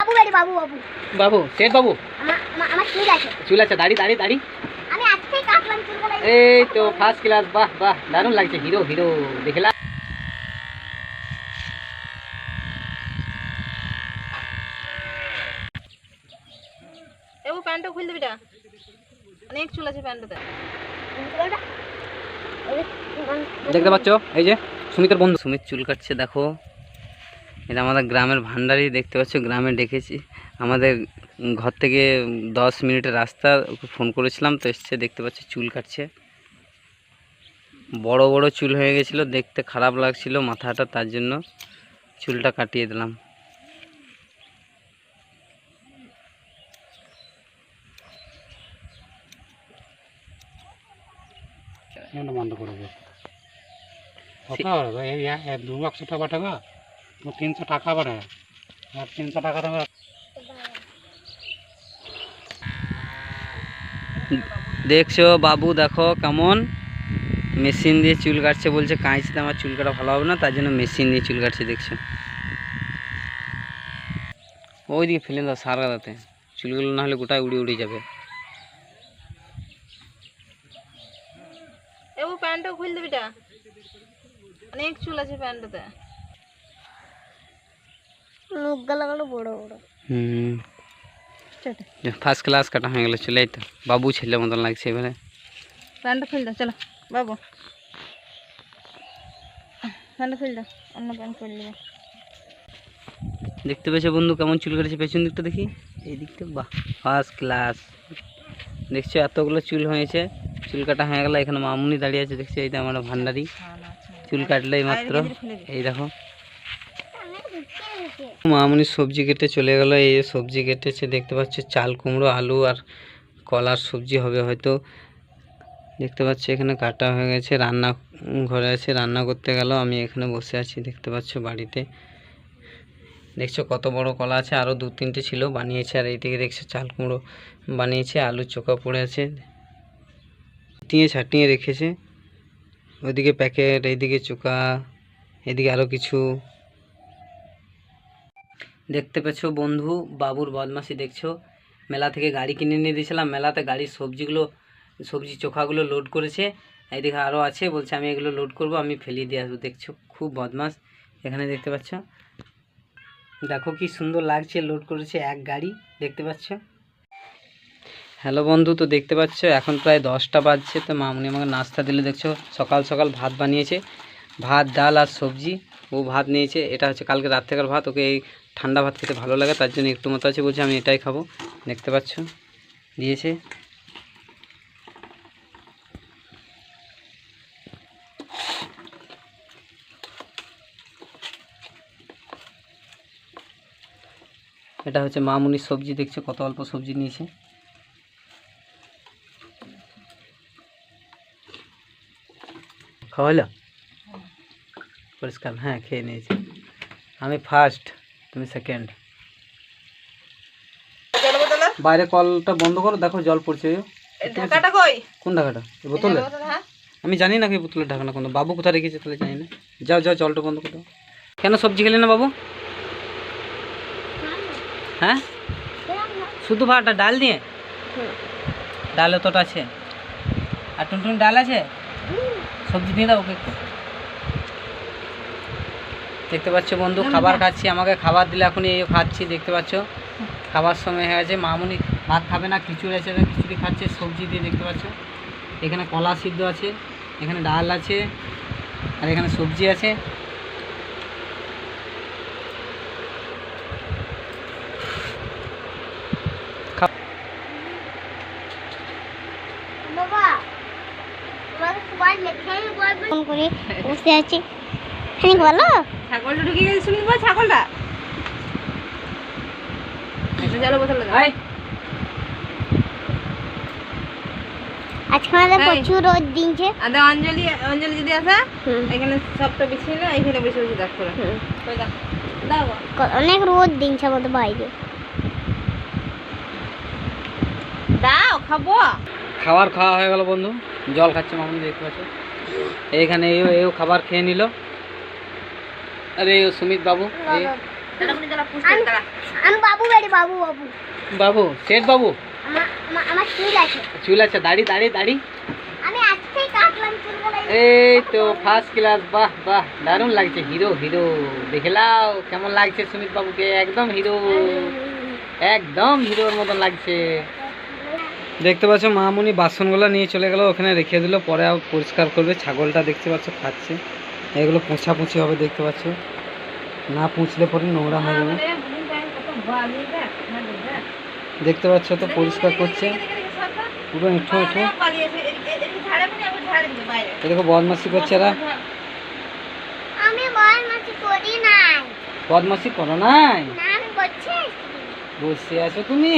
বাবু বেরি বাবু বাবু বাবু শেঠ বাবু আমার চুল আছে দাড়ি দাড়ি দাড়ি আমি আজকেই কাটলাম চুলগুলো। এই তো ফার্স্ট ক্লাস, বাহ বাহ, দারুণ লাগছে, হিরো হিরো দেখলা। এবু প্যান্টটা খুলে দিবি, অনেক চুল আছে প্যান্টটাতে। দেখতে পাচ্ছ এই যে সুমিতের বন্ধু সুমিত চুল কাটছে, দেখো এটা আমাদের গ্রামের ভান্ডারি। দেখতে পাচ্ছ গ্রামে ডেকেছি, আমাদের ঘর থেকে 10 মিনিটের রাস্তা, ওকে ফোন করেছিলাম তো এসছে। দেখতে পাচ্ছ চুল কাটছে, বড় বড় চুল হয়ে গেছিলো, দেখতে খারাপ লাগছিল মাথাটা, তার জন্য চুলটা কাটিয়ে দিলাম। বন্ধ করবো 200 টাকা টাকা 300 টাকা বাড়ে, আর 300 টাকা দেবে। দেখছো বাবু, দেখো কেমন মেশিন দিয়ে চুল কাটছে, বলছে কাঁচিতে আমার চুল কাটা ভালো হবে না, তার জন্য মেশিন দিয়ে চুল কাটছে। দেখছো ওইদিকে ফেলে দাও সার গাদাতে, চুলগুলো না হলে গোটায় উড়ে উড়ে যাবে। এবু প্যান্টটা খুলে দিবি, অনেক চুল আছে প্যান্টটাতে। মুখগুলো বড় বড়। ফার্স্ট ক্লাস কাটা হয়ে গেল চলে, তো বাবু ছেলে মতন লাগছে এবারে। প্যান্টটা খুলে দাও, চলো বাবু প্যান্টটা খুলে দাও, অন্য প্যান্ট খুলে দেবো। দেখতে পেয়েছো বন্ধু কেমন চুল কাটেছে, পেছন দিকটা দেখি, এই দিকটা বাহ ফার্স্ট ক্লাস। দেখছো এতগুলো চুল হয়েছে, চুল কাটা হয়ে গেল। এখানে মামুনি দাঁড়িয়ে আছে, দেখছো এইটা আমার ভান্ডারি, চুল কাটলেই মাত্র। এই দেখো মামুনি সবজি কেটে চলে গেল, এই সবজি কেটেছে দেখতে পাচ্ছ, চাল কুমড়ো আলু আর কলার সবজি হবে হয়তো। দেখতে পাচ্ছ এখানে কাটা হয়ে গেছে, রান্না ঘরে আছে, রান্না করতে গেল। আমি এখানে বসে আছি দেখতে পাচ্ছ বাড়িতে। দেখছো কত বড় কলা আছে, আরও 2-3টে ছিল বানিয়েছে। আর এইদিকে দেখছো চাল কুমড়ো বানিয়েছে, আলুর চোখা পড়ে আছে, ছাটিয়ে রেখেছে। ওইদিকে প্যাকেট, এইদিকে চোখা, এদিকে আরও কিছু। দেখতে পেছো বন্ধু বাবুর বদমাশি, দেখছো মেলা থেকে গাড়ি কিনে নিয়ে দিয়েছিলাম, মেলাতে গাড়ির সবজি চোখাগুলো লোড করেছে। এইদিকে আরও আছে, বলছে আমি এগুলো লোড করব, আমি ফেলিয়ে দিয়ে আসবো। দেখছো খুব বদমাশ। এখানে দেখতে পাচ্ছ, দেখো কি সুন্দর লাগছে, লোড করেছে এক গাড়ি, দেখতে পাচ্ছ। হ্যালো বন্ধু, তো দেখতে পাচ্ছ এখন প্রায় 10টা বাজছে, তো মামুনি আমাকে নাস্তা দিলে। দেখছো সকাল সকাল ভাত বানিয়েছে, ভাত ডাল আর সবজি। ও ভাত নিয়েছে, এটা হচ্ছে কালকে রাত থেকের ভাত, ওকে এই ঠান্ডা ভাত খেতে ভালো লাগে, তার জন্য একটু মতো আছে, বলছে আমি এটাই খাবো। দেখতে পাচ্ছ দিয়েছে। এটা হচ্ছে মামুনির সবজি, দেখছো কত অল্প সবজি নিয়েছে। খাওয়াইলো পরিষ্কার, হ্যাঁ খেয়ে নিয়েছি। আমি ফার্স্ট, তুমি সেকেন্ড। বাইরে কলটা বন্ধ করো, দেখো জল পড়ছে। ঢাকাটা কই? কোন ঢাকাটা? বোতলে? আমি জানি না কি বোতলের ঢাকনা কোন, বাবু কোথায় রেখেছে তাহলে জানি না। যাও যাও জলটা বন্ধ করো। কেন সবজি খেলে না বাবু? হ্যাঁ শুধু ভাত আর ডাল দিয়ে? ডাল অতটা আছে, আর টুনটুন ডাল আছে, সবজি দিয়ে দাও ওকে একটু। দেখতে পাচ্ছ বন্ধু খাবার খাচ্ছি, আমাকে খাবার দিলে এখনই এই খাচ্ছি। দেখতে পাচ্ছ খাবার সময় হয়ে গেছে, মামুনি ভাত খাবে না, খিচুড়ি আছে, খিচুড়ি খাচ্ছে সবজি দিয়ে। দেখতে পাচ্ছ এখানে কলা সিদ্ধ আছে, এখানে ডাল আছে, আর এখানে সবজি আছে। বাবা আমাকে সবাই লেখাই বলবে ফোন করে বসে আছি। খানি বলো ছাগলটা ঢুকে গেছে, শুনি বল ছাগলটা। এটা জল বোতল লাগা। আজকে আমাদের প্রচুর রোদ দিনছে। আদা অঞ্জলি যদি আসে এখানে সবটা বিছিয়ে না, এখানে বসে বসে দেখ করে। কই দাও দাও, অনেক রোদ দিনছে আমাদের বাইরে। দাও খাবো। খাবার খাওয়া হয়ে গেল বন্ধু, জল খাচ্ছে মামুনি দেখতে পাচ্ছ। এইখানে এও খাবার খেয়ে নিল। আরে সুমিত বাবু আমি বাবু বাড়ি বাবু বাবু বাবু শেঠ বাবু আমার চুল আছে চুল আছে, দাড়ি দাড়ি দাড়ি। আমি আজকেই কাটলাম চুলগুলো এই তো ফার্স্ট ক্লাস, বাহ বাহ, দারুণ লাগছে, হিরো হিরো। দেখে নাও কেমন লাগছে সুমিত বাবুকে, একদম হিরো, একদম হিরোর মতন লাগছে। দেখতে পাচ্ছ মামুনি বাসনগুলো নিয়ে চলে গেল, ওখানে রেখে দিল, পরে আবার পরিষ্কার করবে। ছাগলটা দেখতে পাচ্ছ খাচ্ছে, এগুলো পোছাপুছি হবে, দেখতে পাচ্ছ, না পুছলে পরে নোংরা হয়ে যাবে। দেখতে পাচ্ছ তো পরিষ্কার করছে পুরো এঁঠো এঁঠো। এ দেখো বদমাসি করছে এরা। আমি বদমাশি করি নাই বদমাসি করো নাই, না আমি বলছি বসে আছো তুমি।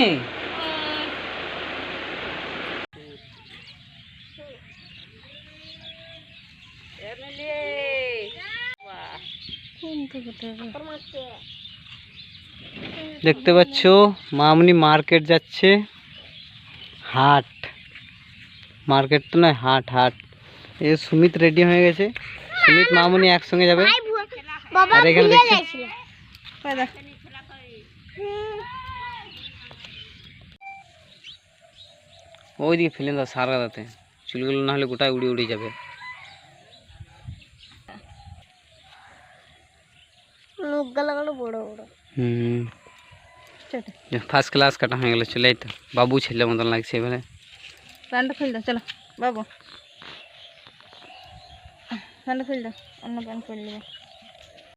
দেখতে পাচ্ছ মামনি মার্কেট যাচ্ছে, হাট, মার্কেট তো নয় হাট, হাট। এই সুমিত রেডি হয়ে গেছে, সুমিত মামনি একসঙ্গে যাবে। বাবা আর এখানে খুলে দেখছি গেছিল ওইদিকে ফেলে দাও সার গাদাতে, চুলগুলো না হলে গোটায় উড়ে উড়ে যাবে। মুখগুলো বড় বড় ফার্স্ট ক্লাস কাটা হয়ে গেল, চলে তো বাবু ছেলে মতন লাগছে এবারে। প্যান্টটা খুলে দাও, চলো বাবু প্যান্টটা খুলে দাও, অন্য প্যান্ট খুলে দেবো।